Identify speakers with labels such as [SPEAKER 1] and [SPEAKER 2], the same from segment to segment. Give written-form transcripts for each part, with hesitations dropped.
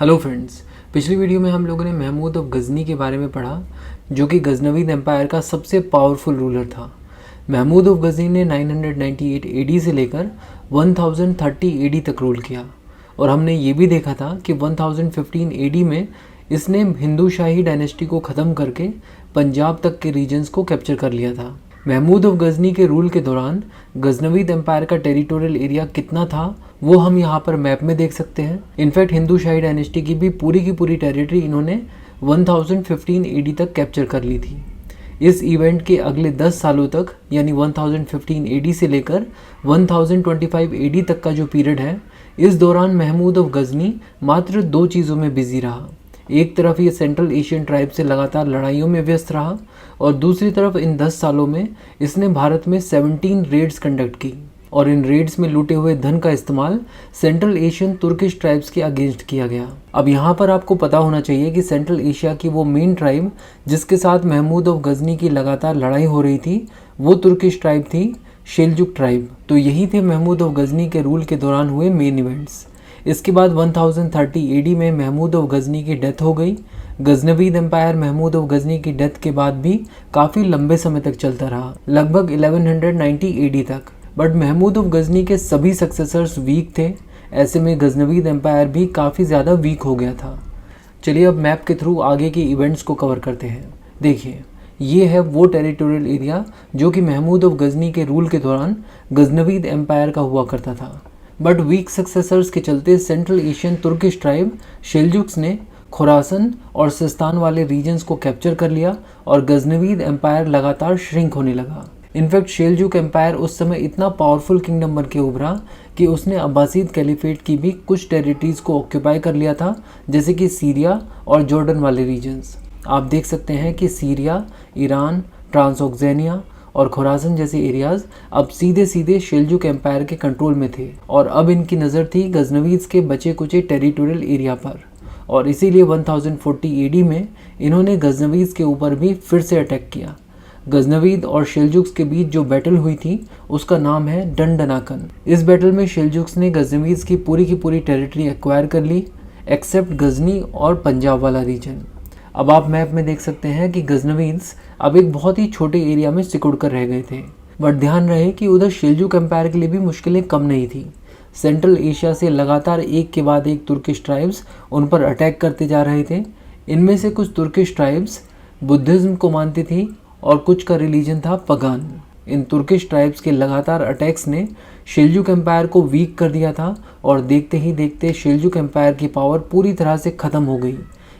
[SPEAKER 1] Hello friends, पिछली video में हम लोगों ने महमूद ऑफ गज़नी के बारे में पढ़ा, जो कि गज़नवीद एम्पायर का सबसे पावरफुल रूलर था। महमूद ऑफ गज़नी ने 998 एडी से लेकर 1030 एडी तक रूल किया और हमने ये भी देखा था कि 1015 एडी में इसने हिंदू शाही डायनेस्टी को ख़त्म करके पंजाब तक के रीजन्स को कैप्चर कर लिया था। महमूद ऑफ गज़नी के रूल के दौरान गज़नवीद एम्पायर का टेरिटोरियल एरिया कितना था वो हम यहाँ पर मैप में देख सकते हैं। इनफैक्ट हिंदू शाही डायनेस्टी की भी पूरी टेरिटरी इन्होंने 1015 एडी तक कैप्चर कर ली थी। इस इवेंट के अगले 10 सालों तक यानी 1015 एडी से लेकर 1025 एडी तक का जो पीरियड है, इस दौरान महमूद ऑफ गज़नी मात्र दो चीज़ों में बिजी रहा। एक तरफ ये सेंट्रल एशियन ट्राइब से लगातार लड़ाइयों में व्यस्त रहा और दूसरी तरफ इन 10 सालों में इसने भारत में 17 रेड्स कंडक्ट की और इन रेड्स में लूटे हुए धन का इस्तेमाल सेंट्रल एशियन तुर्किश ट्राइब्स के अगेंस्ट किया गया। अब यहाँ पर आपको पता होना चाहिए कि सेंट्रल एशिया की वो मेन ट्राइब जिसके साथ महमूद ऑफ गज़नी की लगातार लड़ाई हो रही थी, वो तुर्किश ट्राइब थी शेल्जुक ट्राइब। तो यही थे महमूद ऑफ गज़नी के रूल के दौरान हुए मेन इवेंट्स। इसके बाद 1030 एडी में महमूद ऑफ गज़नी की डेथ हो गई। गज़नवीद एम्पायर महमूद ऑफ गज़नी की डेथ के बाद भी काफ़ी लंबे समय तक चलता रहा, लगभग 1190 एडी तक। बट महमूद ऑफ गज़नी के सभी सक्सेसर्स वीक थे, ऐसे में गज़नवीद एम्पायर भी काफ़ी ज़्यादा वीक हो गया था। चलिए अब मैप के थ्रू आगे के इवेंट्स को कवर करते हैं। देखिए, ये है वो टेरिटोरियल एरिया जो कि महमूद ऑफ गज़नी के रूल के दौरान गज़नवीद एम्पायर का हुआ करता था। बट वीक सक्सेसर्स के चलते सेंट्रल एशियन तुर्किश ट्राइब शेल्जुक्स ने खुरासन और सिस्तान वाले रीजन्स को कैप्चर कर लिया और गज़नवीद एम्पायर लगातार श्रिंक होने लगा। इनफैक्ट शेल्जुक एम्पायर उस समय इतना पावरफुल किंगडम बन के उभरा कि उसने अब्बासीद कैलिफेट की भी कुछ टेरिटरीज को ऑक्यूपाई कर लिया था, जैसे कि सीरिया और जॉर्डन वाले रीजन्स। आप देख सकते हैं कि सीरिया, ईरान, ट्रांसऑक्सेनिया और खुरासन जैसे एरियाज अब सीधे सीधे शेल्जुक एम्पायर के कंट्रोल में थे और अब इनकी नज़र थी गज़नवीद के बचे कुचे टेरिटोरियल एरिया पर। और इसीलिए 1040 एडी में इन्होंने गज़नवीद के ऊपर भी फिर से अटैक किया। गज़नवीद और शेल्जुक्स के बीच जो बैटल हुई थी उसका नाम है डंडनाकन। इस बैटल में शेल्जुक्स ने गज़नवीद की पूरी टेरिटरी एक्वायर कर ली, एक्सेप्ट गज़नी और पंजाब वाला रीजन। अब आप मैप में देख सकते हैं कि गज़नवीद अब एक बहुत ही छोटे एरिया में सिकुड़ कर रह गए थे। बट ध्यान रहे कि उधर शेल्जुक एम्पायर के लिए भी मुश्किलें कम नहीं थी। सेंट्रल एशिया से लगातार एक के बाद एक तुर्किश ट्राइब्स उन पर अटैक करते जा रहे थे। इनमें से कुछ तुर्किश ट्राइब्स बुद्धिज़्म को मानती थी और कुछ का रिलीजन था पगान। इन तुर्किश ट्राइब्स के लगातार अटैक्स ने शेल्जुक एम्पायर को वीक कर दिया था और देखते ही देखते शेल्जुक एम्पायर की पावर पूरी तरह से ख़त्म हो गई।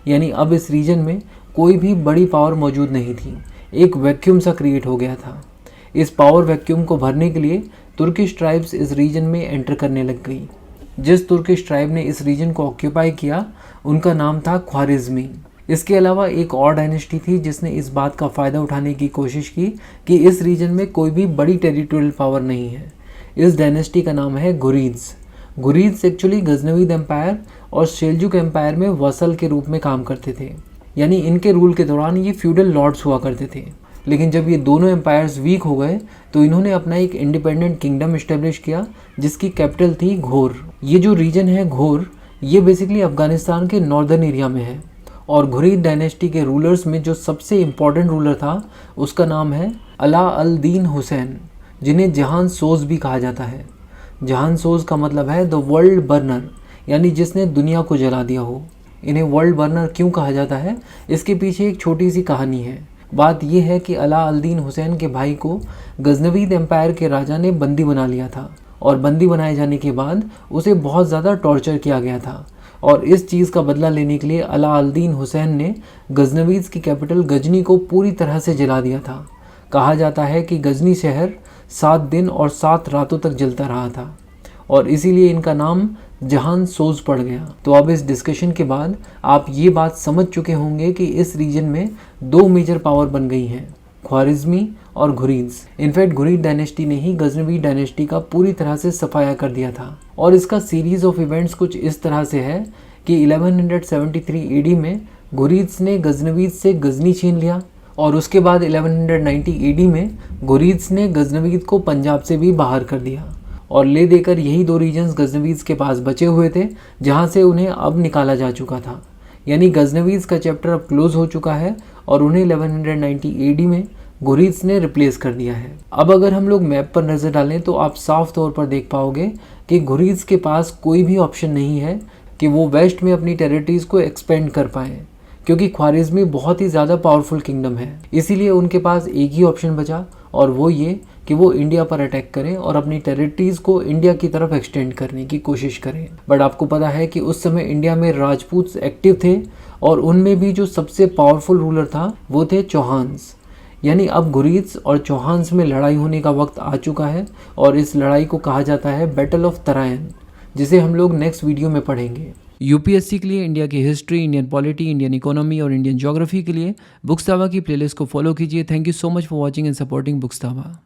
[SPEAKER 1] यानी अब इस रीजन में कोई भी बड़ी पावर मौजूद नहीं थी, एक वैक्यूम सा क्रिएट हो गया था। इस पावर वैक्यूम को भरने के लिए तुर्किश ट्राइब्स इस रीजन में एंटर करने लग गई। जिस तुर्किश ट्राइब ने इस रीजन को ऑक्यूपाई किया उनका नाम था ख्वारिज़मी। इसके अलावा एक और डायनेस्टी थी जिसने इस बात का फ़ायदा उठाने की कोशिश की कि इस रीजन में कोई भी बड़ी टेरिटोरियल पावर नहीं है। इस डायनेस्टी का नाम है घुरीद्स। घुरीद्स एक्चुअली गज़नवीद एम्पायर और शेल्जुक एम्पायर में वसल के रूप में काम करते थे, यानी इनके रूल के दौरान ये फ्यूडल लॉर्ड्स हुआ करते थे। लेकिन जब ये दोनों एम्पायर्स वीक हो गए तो इन्होंने अपना एक इंडिपेंडेंट किंगडम इस्टेब्लिश किया जिसकी कैपिटल थी घोर। ये जो रीजन है घोर, ये बेसिकली अफगानिस्तान के नॉर्दर्न एरिया में है और घुरीद डायनेस्टी के रूलर्स में जो सबसे इम्पॉर्टेंट रूलर था उसका नाम है अला अल दीन हुसैन, जिन्हें जहान सोज भी कहा जाता है। जहान सोज का मतलब है द वर्ल्ड बर्नर, यानी जिसने दुनिया को जला दिया हो। इन्हें वर्ल्ड बर्नर क्यों कहा जाता है, इसके पीछे एक छोटी सी कहानी है। बात यह है कि अला अल दीन हुसैन के भाई को गज़नवीद एम्पायर के राजा ने बंदी बना लिया था और बंदी बनाए जाने के बाद उसे बहुत ज़्यादा टॉर्चर किया गया था और इस चीज़ का बदला लेने के लिए अला अल दीन हुसैन ने गज़नवीद की कैपिटल गजनी को पूरी तरह से जला दिया था। कहा जाता है कि गजनी शहर 7 दिन और 7 रातों तक जलता रहा था और इसीलिए इनका नाम जहान सोज पड़ गया। तो अब इस डिस्कशन के बाद आप ये बात समझ चुके होंगे कि इस रीजन में दो मेजर पावर बन गई हैं, ख्वारिज़मी और घुरीद्स। इनफैक्ट घुरीद डायनेस्टी ने ही गज़नवीद डायनेस्टी का पूरी तरह से सफाया कर दिया था और इसका सीरीज ऑफ इवेंट्स कुछ इस तरह से है कि 1173 एडी में घुरीद्स ने गज़नवीद से गजनी छीन लिया और उसके बाद 1190 एडी में घुरीद्स ने गज़नवीद को पंजाब से भी बाहर कर दिया और ले देकर यही दो रीजन्स गजनवीज़ के पास बचे हुए थे जहाँ से उन्हें अब निकाला जा चुका था। यानी गजनवीज़ का चैप्टर अब क्लोज हो चुका है और उन्हें 1190 AD में घुरीद्स ने रिप्लेस कर दिया है। अब अगर हम लोग मैप पर नज़र डालें तो आप साफ तौर पर देख पाओगे कि घुरीद्स के पास कोई भी ऑप्शन नहीं है कि वो वेस्ट में अपनी टेरिटरीज़ को एक्सपेंड कर पाएँ, क्योंकि ख्वारिज़मी बहुत ही ज़्यादा पावरफुल किंगडम है। इसीलिए उनके पास एक ही ऑप्शन बचा और वो ये कि वो इंडिया पर अटैक करें और अपनी टेरिटरीज़ को इंडिया की तरफ एक्सटेंड करने की कोशिश करें। बट आपको पता है कि उस समय इंडिया में राजपूत एक्टिव थे और उनमें भी जो सबसे पावरफुल रूलर था वो थे चौहान्स। यानी अब घुरीद्स और चौहान्स में लड़ाई होने का वक्त आ चुका है और इस लड़ाई को कहा जाता है बैटल ऑफ तराइन, जिसे हम लोग नेक्स्ट वीडियो में पढ़ेंगे। यूपीएससी के लिए इंडिया की history, Indian polity, Indian economy और इंडियन ज्योग्राफी के लिए बुक्सतावा की प्लेलिस्ट को फॉलो कीजिए। Thank you so much for watching and supporting बुक्सतावा।